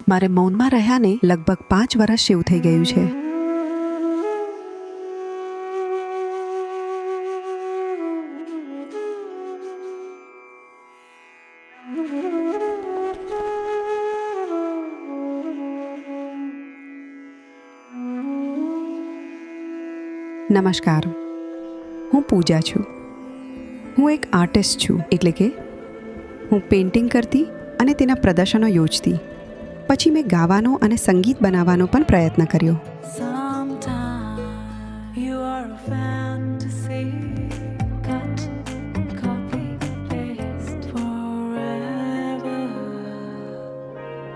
મારે મૌનમાં રહ્યાને લગભગ 5 વર્ષ જેવું થઈ ગયું છે. નમસ્કાર, હું પૂજા છું. હું એક આર્ટિસ્ટ છું, એટલે કે હું પેઇન્ટિંગ કરતી અને તેના પ્રદર્શનો યોજતી. પછી મેં ગાવાનો અને સંગીત બનાવવાનો પણ પ્રયત્ન કર્યો.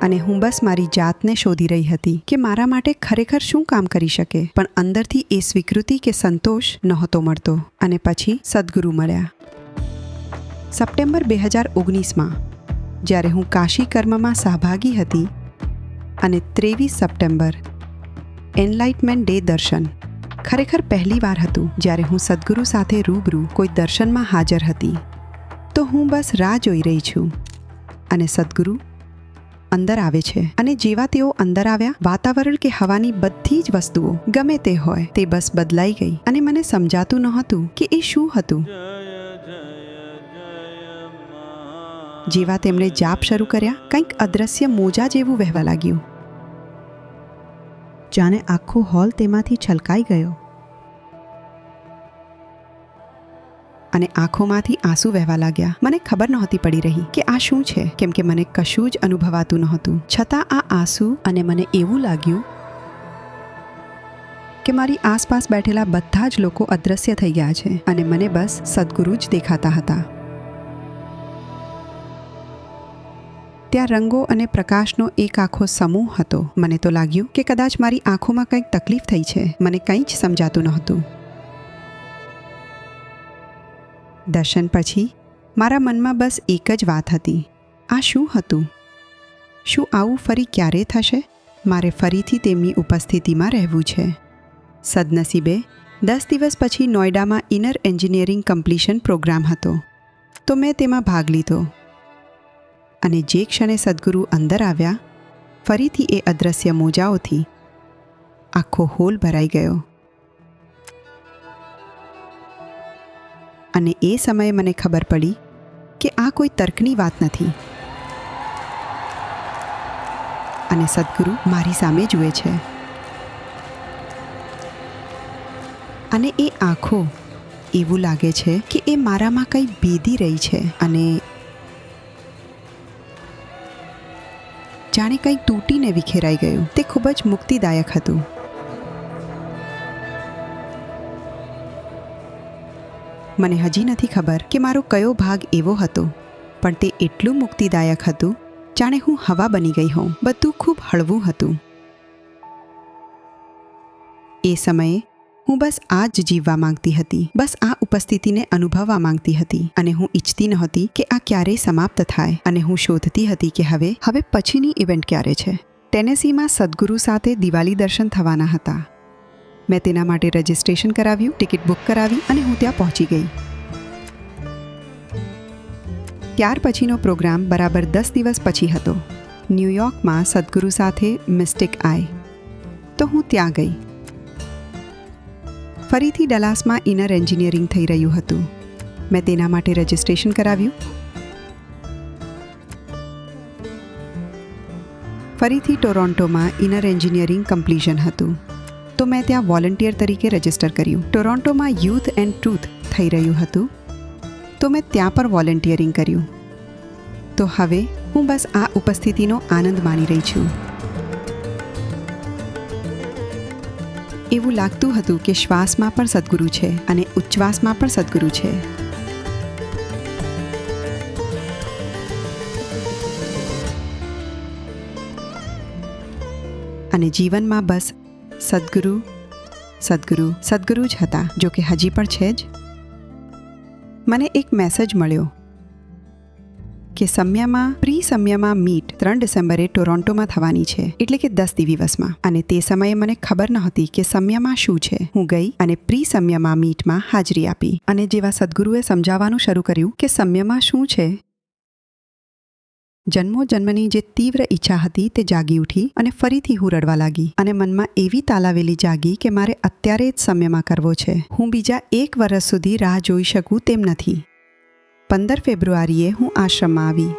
અને હું બસ મારી જાતને શોધી રહી હતી કે મારા માટે ખરેખર શું કામ કરી શકે, પણ અંદરથી એ સ્વીકૃતિ કે સંતોષ નહોતો મળતો. અને પછી સદગુરુ મળ્યા. સપ્ટેમ્બર 2019માં જ્યારે હું કાશી કર્મમાં સહભાગી હતી અને 23 સપ્ટેમ્બર એનલાઇટમેન્ટ ડે દર્શન, ખરેખર પહેલી વાર હતું જ્યારે હું સદગુરુ સાથે રૂબરૂ કોઈ દર્શનમાં હાજર હતી. તો હું બસ રાહ જોઈ રહી છું અને સદગુરુ અંદર આવે છે. અને જેવા તેઓ અંદર આવ્યા, વાતાવરણ કે હવાની બધી જ વસ્તુઓ ગમે તે હોય તે બસ બદલાઈ ગઈ અને મને સમજાતું નહોતું કે એ શું હતું. જેવા તેમણે જાપ શરૂ કર્યા, કંઈક અદ્રશ્ય મોજા જેવું વહેવા લાગ્યું. જાણે આખો હોલ તેમાંથી છલકાઈ ગયો અને આંખોમાંથી આંસુ વહેવા લાગ્યા. મને ખબર નહોતી પડી રહી કે આ શું છે, કેમ કે મને કશું જ અનુભવાતું નહોતું. છતાં આ આંસુ, અને મને એવું લાગ્યું કે મારી આસપાસ બેઠેલા બધા જ લોકો અદૃશ્ય થઈ ગયા છે અને મને બસ સદગુરુ જ દેખાતા હતા. ત્યાં રંગો અને પ્રકાશનો એક આખો સમૂહ હતો. મને તો લાગ્યું કે કદાચ મારી આંખોમાં કંઈક તકલીફ થઈ છે. મને કંઈ જ સમજાતું નહોતું. દર્શન પછી મારા મનમાં બસ એક જ વાત હતી: આ શું હતું? શું આવું ફરી ક્યારે થશે? મારે ફરીથી તેમની ઉપસ્થિતિમાં રહેવું છે. સદનસીબે 10 દિવસ પછી નોઈડામાં ઇનર એન્જિનિયરિંગ કમ્પ્લીશન પ્રોગ્રામ હતો, તો મેં તેમાં ભાગ લીધો. અને જે ક્ષણે સદગુરુ અંદર આવ્યા, ફરીથી એ અદ્રશ્ય મોજાઓથી આખો હોલ ભરાઈ ગયો. અને એ સમયે મને ખબર પડી કે આ કોઈ તર્કની વાત નથી અને સદગુરુ મારી સામે જુએ છે. અને એ આંખો, એવું લાગે છે કે એ મારામાં કંઈ ભેદી રહી છે અને જાણે કંઈક તૂટીને વિખેરાઈ ગયું. તે ખૂબ જ મુક્તિદાયક હતું. મને હજી નથી ખબર કે મારો કયો ભાગ એવો હતો, પણ તે એટલું મુક્તિદાયક હતું જાણે હું હવા બની ગઈ હોઉં. બધું ખૂબ હળવું હતું. એ સમયે હું બસ આ જ જીવવા માંગતી હતી, બસ આ ઉપસ્થિતિને અનુભવવા માંગતી હતી. અને હું ઈચ્છતી નહોતી કે આ ક્યારેય સમાપ્ત થાય. અને હું શોધતી હતી કે હવે પછીની ઇવેન્ટ ક્યારે છે. ટેનેસીમાં સદગુરુ સાથે દિવાળી દર્શન થવાના હતા. મેં તેના માટે રજિસ્ટ્રેશન કરાવ્યું, ટિકિટ બુક કરાવી અને હું ત્યાં પહોંચી ગઈ. ત્યાર પછીનો પ્રોગ્રામ બરાબર 10 દિવસ પછી હતો. ન્યૂયોર્કમાં સદગુરુ સાથે મિસ્ટિક આય. તો હું ત્યાં ગઈ. ફરીથી ડલાસમાં ઇનર એન્જિનિયરિંગ થઈ રહ્યું હતું. મેં તેના માટે રજિસ્ટ્રેશન કરાવ્યું. ફરીથી ટોરોન્ટોમાં ઇનર એન્જિનિયરિંગ કમ્પ્લીશન હતું, તો મેં ત્યાં વોલન્ટિયર તરીકે રજિસ્ટર કર્યું. ટોરોન્ટોમાં યુથ એન્ડ ટ્રુથ થઈ રહ્યું હતું, તો મેં ત્યાં પર વોલન્ટિયરિંગ કર્યું. તો હવે હું બસ આ ઉપસ્થિતિનો આનંદ માણી રહી છું. એવું લાગતું હતું કે શ્વાસમાં પણ સદગુરુ છે અને ઉચ્છ્વાસમાં પણ સદગુરુ છે. અને જીવનમાં બસ સદગુરુ સદગુરુ સદગુરુ જ હતા, જો કે હજી પણ છે જ. મને એક મેસેજ મળ્યો કે પ્રી સમયામાં મીટ 3 ડિસેમ્બરે ટોરોન્ટોમાં થવાની છે, એટલે કે 10 દિવસમાં. અને તે સમયે મને ખબર નહોતી કે સમયામાં શું છે. હું ગઈ અને પ્રી સમયામાં મીટમાં હાજરી આપી. અને જેવા સદગુરુએ સમજાવવાનું શરૂ કર્યું કે સમયામાં શું છે, જન્મો જન્મની જે તીવ્ર ઈચ્છા હતી તે જાગી ઉઠી અને ફરીથી હું રડવા લાગી અને મનમાં એવી તાલાવેલી જાગી કે મારે અત્યારે જ સમયમાં કરવો છે. હું બીજા 1 વર્ષ સુધી રાહ જોઈ શકું તેમ નથી. 15 ફેબ્રુઆરીએ હું આશ્રમમાં આવી.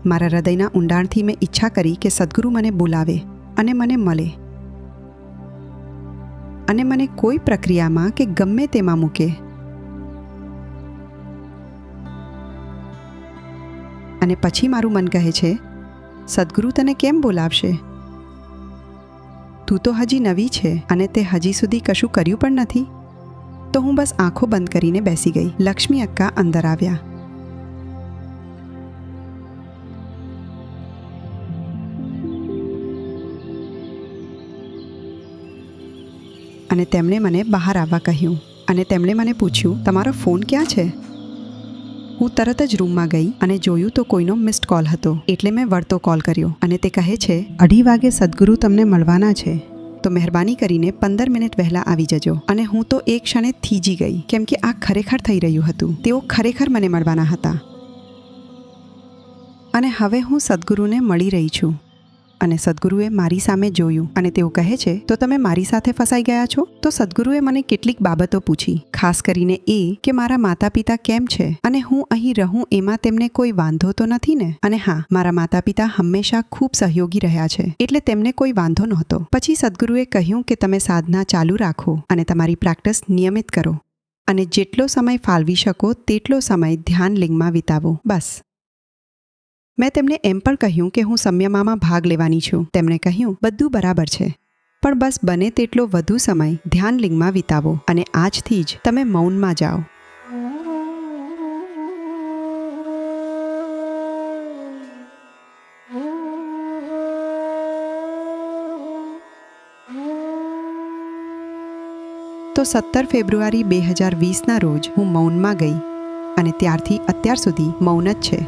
મારા હૃદયના ઊંડાણથી મેં ઈચ્છા કરી કે સદ્ગુરુ મને બોલાવે અને મને મળે અને મને કોઈ પ્રક્રિયામાં કે ગમે તેમાં મૂકે. અને પછી મારું મન કહે છે, સદ્ગુરુ તને કેમ બોલાવશે? તું તો હજી નવી છે અને તે હજી સુધી કશું કર્યું પણ નથી. તો હું બસ આંખો બંધ કરીને બેસી ગઈ. લક્ષ્મી અક્કા અંદર આવ્યા. અને તેમણે મને બહાર આવવા કહ્યું અને તેમણે મને પૂછ્યું, તમારો ફોન ક્યાં છે? હું તરત જ રૂમમાં ગઈ અને જોયું તો કોઈનો મિસ્ડ કોલ હતો. એટલે મેં વળતો કોલ કર્યો અને તે કહે છે, 2:30 વાગે સદ્ગુરુ તમને મળવાના છે, તો મહેરબાની કરીને 15 મિનિટ વહેલા આવી જજો. અને હું તો એક ક્ષણે થીજી ગઈ, કેમ કે આ ખરેખર થઈ રહ્યું હતું. તેઓ ખરેખર મને મળવાના હતા અને હવે હું સદ્ગુરુને મળી રહી છું. અને સદ્ગુરુએ મારી સામે જોયું અને તેઓ કહે છે, તો તમે મારી સાથે ફસાઈ ગયા છો? તો સદ્ગુરુએ મને કેટલીક બાબતો પૂછી, ખાસ કરીને એ કે મારા માતા પિતા કેમ છે અને હું અહીં રહું એમાં તેમને કોઈ વાંધો તો નથી ને? અને હા, મારા માતા પિતા હંમેશા ખૂબ સહયોગી રહ્યા છે, એટલે તેમને કોઈ વાંધો નહોતો. પછી સદ્ગુરુએ કહ્યું કે તમે સાધના ચાલુ રાખો અને તમારી પ્રેક્ટિસ નિયમિત કરો અને જેટલો સમય ફાળવી શકો તેટલો સમય ધ્યાન લિંગમાં વિતાવો, બસ. મેં તેમને એમ પણ કહ્યું કે હું સંયમામાં ભાગ લેવાની છું. તેમણે કહ્યું, બધું બરાબર છે, પણ બસ બને તેટલો વધુ સમય ધ્યાન લિંગમાં વિતાવો અને આજથી જ તમે મૌનમાં જાઓ. તો 17 ફેબ્રુઆરી 2020ના રોજ હું મૌનમાં ગઈ અને ત્યારથી અત્યાર સુધી મૌન જ છે.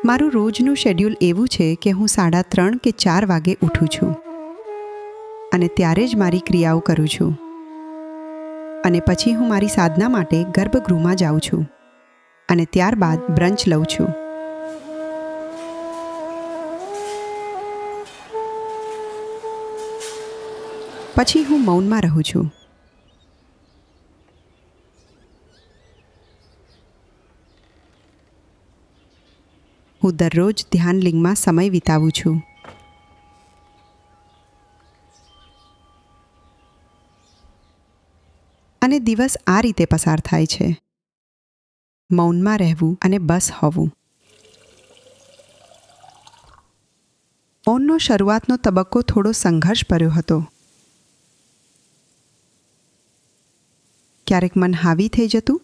મારું રોજનું શેડ્યુલ એવું છે કે હું 3:30 કે 4 વાગે ઉઠું છું અને ત્યારે જ મારી ક્રિયાઓ કરું છું અને પછી હું મારી સાધના માટે ગર્ભગૃહમાં જાઉં છું અને ત્યારબાદ બ્રંચ લઉં છું. પછી હું મૌનમાં રહું છું. હું દરરોજ ધ્યાન લિંગમાં સમય વિતાવું છું. અને દિવસ આ રીતે પસાર થાય છે, મૌનમાં રહેવું અને બસ હોવું. મૌનનો શરૂઆતનો તબક્કો થોડો સંઘર્ષભર્યો હતો. ક્યારેક મન હાવી થઈ જતું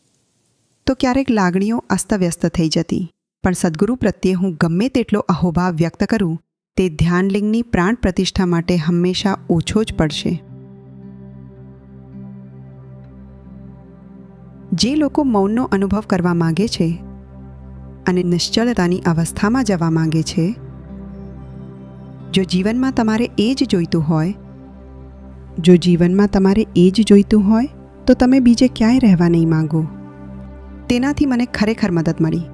તો ક્યારેક લાગણીઓ અસ્તવ્યસ્ત થઈ જતી. પણ સદ્ગુરુ પ્રત્યે હું ગમે તેટલો અહોભાવ વ્યક્ત કરું તે ધ્યાનલિંગની પ્રાણ પ્રતિષ્ઠા માટે હંમેશા ઓછો જ પડશે. જે લોકો મૌનનો અનુભવ કરવા માગે છે અને નિશ્ચળતાની અવસ્થામાં જવા માગે છે, જો જીવનમાં તમારે એ જ જોઈતું હોય તો તમે બીજે ક્યાંય રહેવા નહીં માંગો. તેનાથી મને ખરેખર મદદ મળી.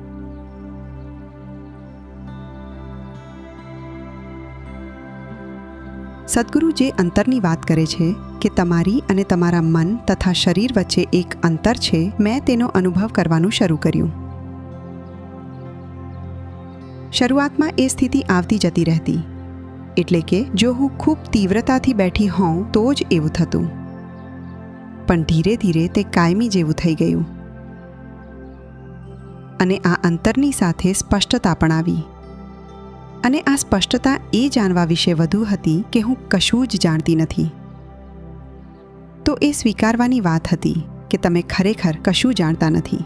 સદ્ગુરુ જે અંતરની વાત કરે છે કે તમારી અને તમારા મન તથા શરીર વચ્ચે એક અંતર છે, મેં તેનો અનુભવ કરવાનું શરૂ કર્યું. શરૂઆતમાં એ સ્થિતિ આવતી જતી રહેતી, એટલે કે જો હું ખૂબ તીવ્રતાથી બેઠી હોઉં તો જ એવું થતું, પણ ધીરે ધીરે તે કાયમી જેવું થઈ ગયું. અને આ અંતરની સાથે સ્પષ્ટતા પણ આવી. અને આ સ્પષ્ટતા એ જાણવા વિશે વધુ હતી કે હું કશું જ જાણતી નથી. તો એ સ્વીકારવાની વાત હતી કે તમે ખરેખર કશું જાણતા નથી.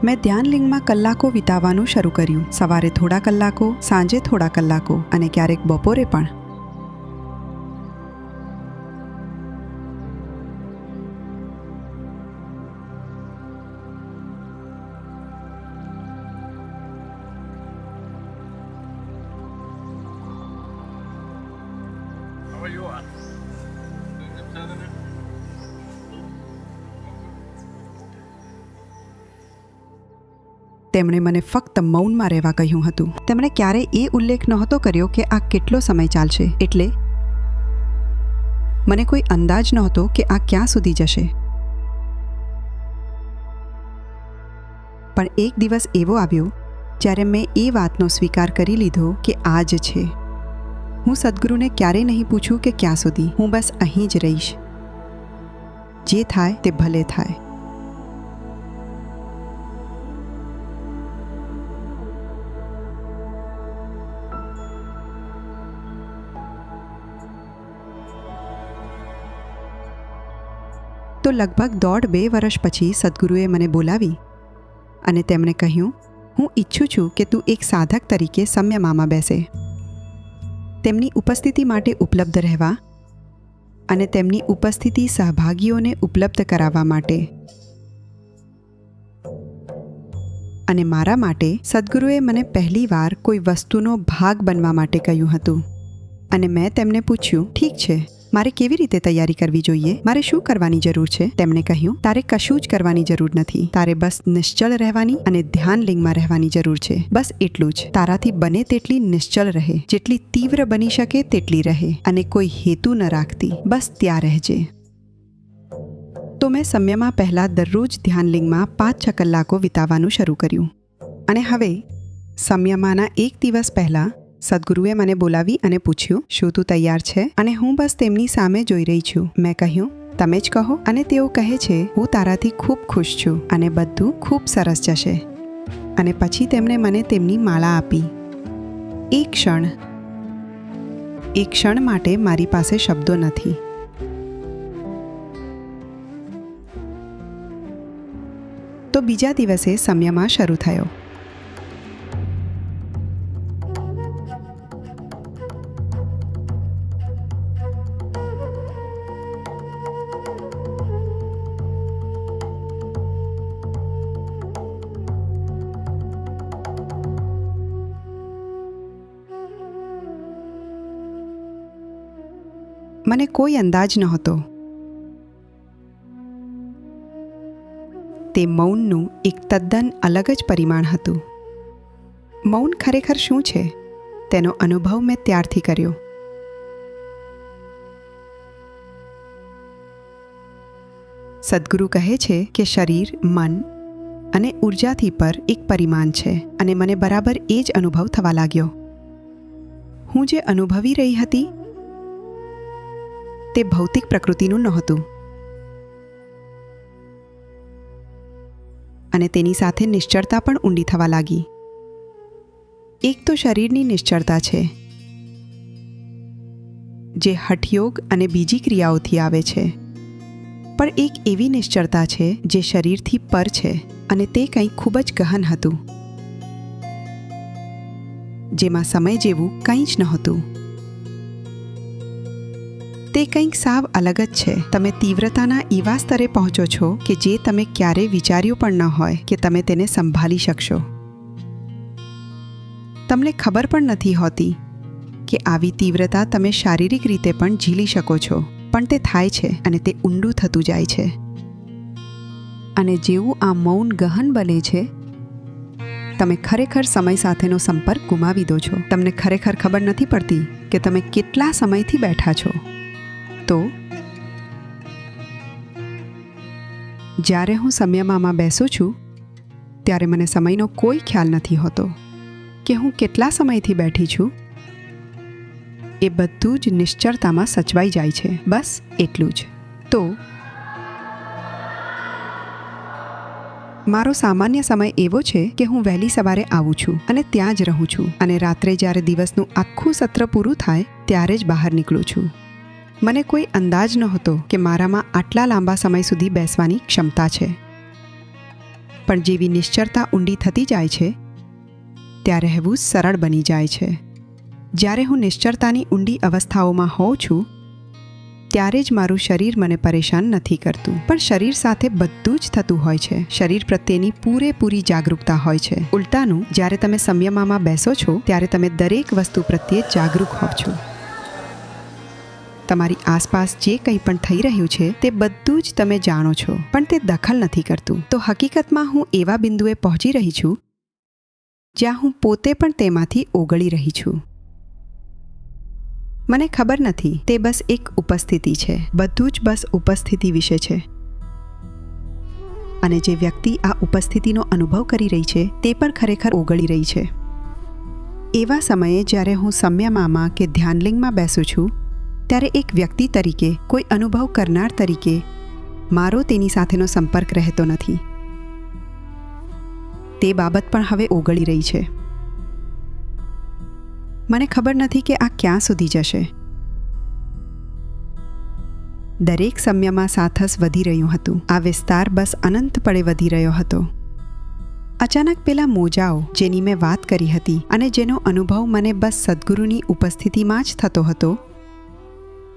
મેં ધ્યાનલિંગમાં કલાકો વિતાવવાનું શરૂ કર્યું. સવારે થોડા કલાકો, સાંજે થોડા કલાકો અને ક્યારેક બપોરે પણ. તેમણે મને ફક્ત મૌનમાં રહેવા કહ્યું હતું. તેમણે ક્યારેય એ ઉલ્લેખ નહોતો કર્યો કે આ કેટલો સમય ચાલશે, એટલે મને કોઈ અંદાજ નહોતો કે આ ક્યાં સુધી જશે. પણ એક દિવસ એવો આવ્યો જ્યારે મેં એ વાતનો સ્વીકાર કરી લીધો કે આ જ છે. હું સદ્ગુરુને ક્યારેય નહીં પૂછું કે ક્યાં સુધી. હું બસ અહીં જ રહીશ. જે થાય તે ભલે થાય. તો લગભગ 1.5-2 વર્ષ પછી સદ્ગુરુએ મને બોલાવી અને તેમણે કહ્યું, હું ઈચ્છું છું કે તું એક સાધક તરીકે સંયમામાં બેસે. તેમની ઉપસ્થિતિ માટે ઉપલબ્ધ રહેવા અને તેમની ઉપસ્થિતિ સહભાગીઓને ઉપલબ્ધ કરાવવા માટે. અને મારા માટે સદ્ગુરુએ મને પહેલીવાર કોઈ વસ્તુનો ભાગ બનવા માટે કહ્યું હતું. અને મેં તેમને પૂછ્યું, ઠીક છે, મારે કેવી રીતે તૈયારી કરવી જોઈએ? મારે શું કરવાની જરૂર છે? તેમણે કહ્યું, તારે કશું જ કરવાની જરૂર નથી. તારે બસ નિશ્ચળ રહેવાની અને ધ્યાનલિંગમાં રહેવાની જરૂર છે. બસ એટલું જ. તારાથી બને તેટલી નિશ્ચળ રહે, જેટલી તીવ્ર બની શકે તેટલી રહે, અને કોઈ હેતુ ન રાખતી. બસ ત્યાં રહેજે. તો મેં સંયમમાં પહેલાં દરરોજ ધ્યાનલિંગમાં 5-6 કલાકો વિતાવવાનું શરૂ કર્યું. અને હવે સંયમાના એક દિવસ પહેલાં સદ્ગુરુએ મને બોલાવી અને પૂછ્યું, શું તું તૈયાર છે? અને હું બસ તેમની સામે જોઈ રહી છું. મેં કહ્યું, તમે જ કહો. અને તેઓ કહે છે, હું તારાથી ખૂબ ખુશ છું અને બધું ખૂબ સરસ જશે. અને પછી તેમણે મને તેમની માળા આપી. એક ક્ષણ માટે મારી પાસે શબ્દો નથી. તો બીજા દિવસે સંયમા શરૂ થયો. મને કોઈ અંદાજ નહોતો. તે મૌનનું એક તદ્દન અલગ જ પરિમાણ હતું. મૌન ખરેખર શું છે તેનો અનુભવ મેં ત્યારથી કર્યો. સદ્ગુરુ કહે છે કે શરીર, મન અને ઉર્જાથી પર એક પરિમાણ છે, અને મને બરાબર એ જ અનુભવ થવા લાગ્યો. હું જે અનુભવી રહી હતી તે ભૌતિક પ્રકૃતિનું નહોતું, અને તેની સાથે નિશ્ચળતા પણ ઊંડી થવા લાગી. એક તો શરીરની નિશ્ચળતા છે, જે હઠયોગ અને બીજી ક્રિયાઓથી આવે છે. પણ એક એવી નિશ્ચળતા છે જે શરીરથી પર છે, અને તે કંઈક ખૂબ જ ગહન હતું, જેમાં સમય જેવું કંઈ જ નહોતું. તે કંઈક સાવ અલગ જ છે. તમે તીવ્રતાના એવા સ્તરે પહોંચો છો કે જે તમે ક્યારેય વિચાર્યું પણ ન હોય કે તમે તેને સંભાળી શકશો. તમને ખબર પણ નથી હોતી કે આવી તીવ્રતા તમે શારીરિક રીતે પણ ઝીલી શકો છો, પણ તે થાય છે અને તે ઊંડું થતું જાય છે. અને જેવું આ મૌન ગહન બને છે, તમે ખરેખર સમય સાથેનો સંપર્ક ગુમાવી દો છો. તમને ખરેખર ખબર નથી પડતી કે તમે કેટલા સમયથી બેઠા છો. તો જ્યારે હું સંયમમાં બેસું છું ત્યારે મને સમયનો કોઈ ખ્યાલ નથી હોતો કે હું કેટલા સમયથી બેઠી છું. એ બધું જ નિશ્ચળતામાં સચવાઈ જાય છે. બસ એટલું જ. તો મારો સામાન્ય સમય એવો છે કે હું વહેલી સવારે આવું છું અને ત્યાં જ રહું છું, અને રાત્રે જ્યારે દિવસનું આખું સત્ર પૂરું થાય ત્યારે જ બહાર નીકળું છું. મને કોઈ અંદાજ નહોતો કે મારામાં આટલા લાંબા સમય સુધી બેસવાની ક્ષમતા છે. પણ જેવી નિશ્ચળતા ઊંડી થતી જાય છે ત્યાં રહેવું સરળ બની જાય છે. જ્યારે હું નિશ્ચળતાની ઊંડી અવસ્થાઓમાં હોઉં છું ત્યારે જ મારું શરીર મને પરેશાન નથી કરતું, પણ શરીર સાથે બધું જ થતું હોય છે. શરીર પ્રત્યેની પૂરેપૂરી જાગૃતતા હોય છે. ઉલટાનું, જ્યારે તમે સંયમમાં બેસો છો ત્યારે તમે દરેક વસ્તુ પ્રત્યે જાગૃત હોવ છો. તમારી આસપાસ જે કંઈ પણ થઈ રહ્યું છે તે બધું જ તમે જાણો છો, પણ તે દખલ નથી કરતું. તો હકીકતમાં હું એવા બિંદુએ પહોંચી રહી છું જ્યાં હું પોતે પણ તેમાંથી ઓગળી રહી છું. મને ખબર નથી, તે બસ એક ઉપસ્થિતિ છે. બધું જ બસ ઉપસ્થિતિ વિશે છે. અને જે વ્યક્તિ આ ઉપસ્થિતિનો અનુભવ કરી રહી છે તે પણ ખરેખર ઓગળી રહી છે. એવા સમયે જ્યારે હું સંયમમાં કે ધ્યાનલિંગમાં બેસું છું ત્યારે એક વ્યક્તિ તરીકે, કોઈ અનુભવ કરનાર તરીકે મારો તેની સાથેનો સંપર્ક રહેતો નથી. તે બાબત પણ હવે ઓગળી રહી છે. મને ખબર નથી કે આ ક્યાં સુધી જશે. દરેક સમયમાં સાથસ વધી રહ્યું હતું. આ વિસ્તાર બસ અનંતપળે વધી રહ્યો હતો. અચાનક પેલા મોજાઓ જેની મેં વાત કરી હતી અને જેનો અનુભવ મને બસ સદ્ગુરુની ઉપસ્થિતિમાં જ થતો હતો,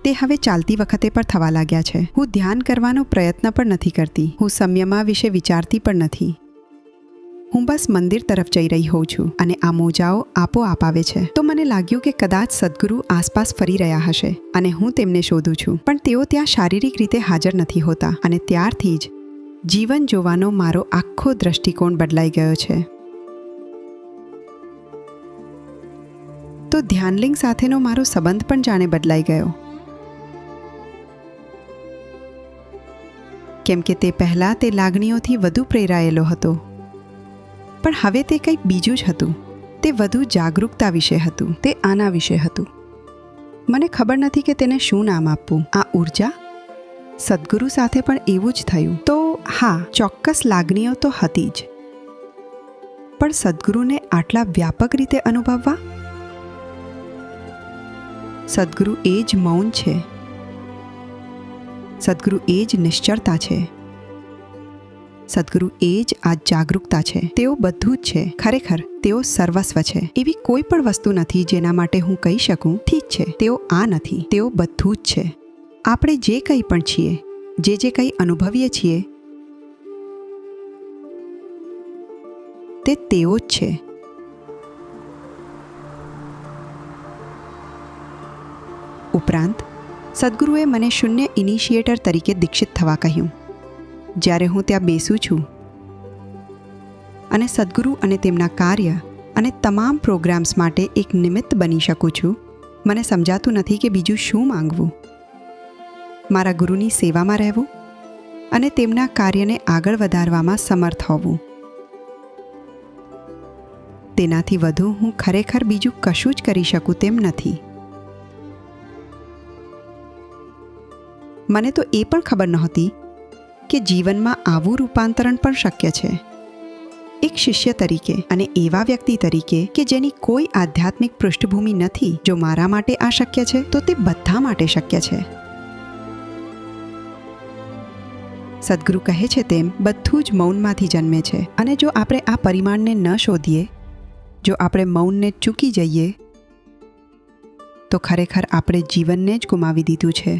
તે હવે ચાલતી વખતે પણ થવા લાગ્યા છે. હું ધ્યાન કરવાનો પ્રયત્ન પણ નથી કરતી. હું સંયમા વિશે વિચારતી પણ નથી. હું બસ મંદિર તરફ જઈ રહી હોઉં છું અને આ મોજાઓ આપોઆપ આવે છે. તો મને લાગ્યું કે કદાચ સદ્ગુરુ આસપાસ ફરી રહ્યા હશે અને હું તેમને શોધું છું, પણ તેઓ ત્યાં શારીરિક રીતે હાજર નથી હોતા. અને ત્યારથી જ જીવન જોવાનો મારો આખો દ્રષ્ટિકોણ બદલાઈ ગયો છે. તો ધ્યાનલિંગ સાથેનો મારો સંબંધ પણ જાણે બદલાઈ ગયો. કેમ કે તે પહેલાં તે લાગણીઓથી વધુ પ્રેરાયેલો હતો, પણ હવે તે કંઈક બીજું જ હતું. તે વધુ જાગૃતતા વિશે હતું. તે આના વિશે હતું. મને ખબર નથી કે તેને શું નામ આપવું. આ ઉર્જા? સદ્ગુરુ સાથે પણ એવું જ થયું. તો હા, ચોક્કસ લાગણીઓ તો હતી જ, પણ સદ્ગુરુને આટલા વ્યાપક રીતે અનુભવવા? સદ્ગુરુ એ જ મૌન છે. સદ્ગુરુ એ જ નિશ્ચળતા છે. સદ્ગુરુ એ જ આ જાગૃતતા છે. તેઓ બધું જ છે. ખરેખર તેઓ સર્વસ્વ છે. એવી કોઈ પણ વસ્તુ નથી જેના માટે હું કહી શકું, ઠીક છે, તેઓ આ નથી. તેઓ બધું જ છે. આપણે જે કંઈ પણ છીએ, જે કંઈ અનુભવીએ છીએ, તે તેઓ જ છે. ઉપરાંત સદ્ગુરુએ મને શૂન્ય ઇનિશિએટર તરીકે દીક્ષિત થવા કહ્યું. જ્યારે હું ત્યાં બેસું છું અને સદ્ગુરુ અને તેમના કાર્ય અને તમામ પ્રોગ્રામ્સ માટે એક નિમિત્ત બની શકું છું, મને સમજાતું નથી કે બીજું શું માંગવું. મારા ગુરુની સેવામાં રહેવું અને તેમના કાર્યને આગળ વધારવામાં સમર્થ હોવું. તેનાથી વધુ હું ખરેખર બીજું કશું જ કરી શકું તેમ નથી. મને તો એ પણ ખબર નહોતી કે જીવનમાં આવું રૂપાંતરણ પણ શક્ય છે. એક શિષ્ય તરીકે અને એવા વ્યક્તિ તરીકે કે જેની કોઈ આધ્યાત્મિક પૃષ્ઠભૂમિ નથી, જો મારા માટે આ શક્ય છે તો તે બધા માટે શક્ય છે. સદ્ગુરુ કહે છે તેમ બધું જ મૌનમાંથી જન્મે છે. અને જો આપણે આ પરિમાણને ન શોધીએ, જો આપણે મૌનને ચૂકી જઈએ, તો ખરેખર આપણે જીવનને જ ગુમાવી દીધું છે.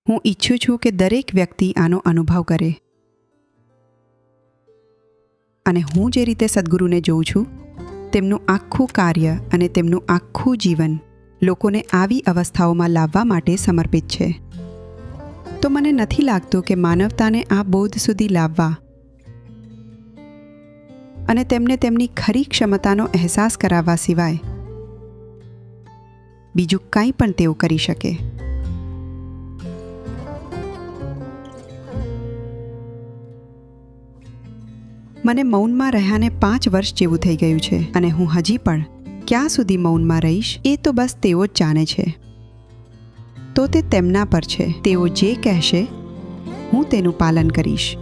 હું ઈચ્છું છું કે દરેક વ્યક્તિ આનો અનુભવ કરે. અને હું જે રીતે સદ્ગુરુને જોઉં છું, તેમનું આખું કાર્ય અને તેમનું આખું જીવન લોકોને આવી અવસ્થાઓમાં લાવવા માટે સમર્પિત છે. તો મને નથી લાગતું કે માનવતાને આ બોધ સુધી લાવવા અને તેમને તેમની ખરી ક્ષમતાનો અહેસાસ કરાવવા સિવાય બીજું કંઈ પણ તેઓ કરી શકે. મને મૌનમાં રહ્યાને 5 વર્ષ જેવું થઈ ગયું છે અને હું હજી પણ ક્યાં સુધી મૌનમાં રહીશ એ તો બસ તેઓ જ જાણે છે. તો તે તેમના પર છે. તેઓ જે કહેશે હું તેનું પાલન કરીશ.